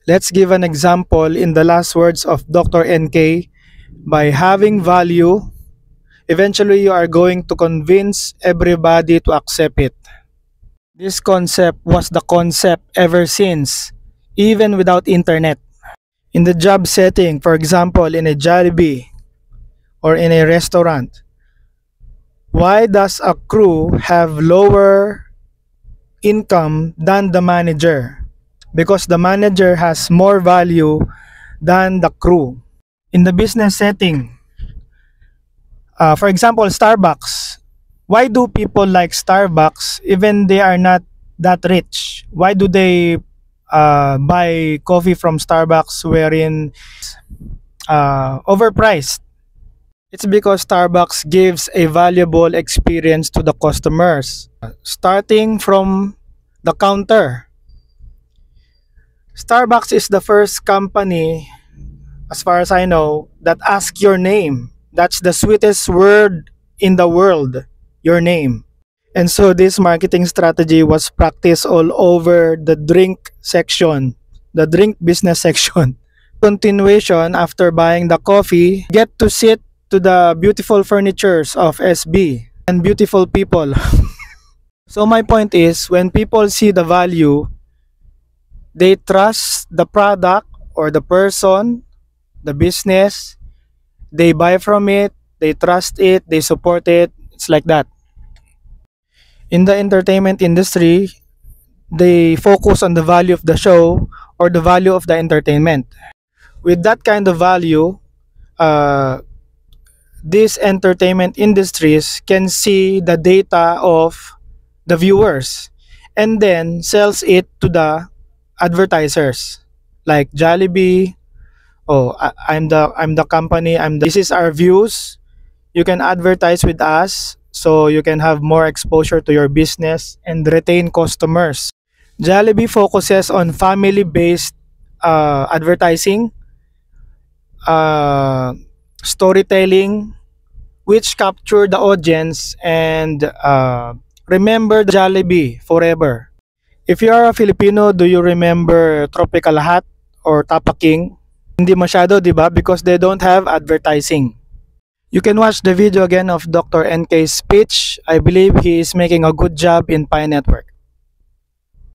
Let's give an example in the last words of Dr. NK. By having value, eventually you are going to convince everybody to accept it. This concept was the concept ever since, even without internet. In the job setting, for example, in a Jollibee or in a restaurant, why does a crew have lower income than the manager? Because the manager has more value than the crew. In the business setting, for example, Starbucks. Why do people like Starbucks even they are not that rich? Why do they buy coffee from Starbucks wherein overpriced? It's because Starbucks gives a valuable experience to the customers. Starting from the counter. Starbucks is the first company, as far as I know, that asks your name. That's the sweetest word in the world, your name. And so this marketing strategy was practiced all over the drink section, the drink business section. Continuation, after buying the coffee, get to sit to the beautiful furnitures of SB and beautiful people. So my point is, when people see the value, they trust the product or the person, the business, they buy from it, they trust it, they support it. It's like that. In the entertainment industry, they focus on the value of the show or the value of the entertainment. With that kind of value, these entertainment industries can see the data of the viewers and then sells it to the advertisers like Jollibee. Oh, I'm the company. This is our views. You can advertise with us so you can have more exposure to your business and retain customers. Jollibee focuses on family-based advertising, storytelling, which capture the audience and remember the Jollibee forever. If you are a Filipino, do you remember Tropical Hut or Tapa King? Hindi masyado, di ba? Because they don't have advertising. You can watch the video again of Dr. NK's speech. I believe he is making a good job in Pi Network.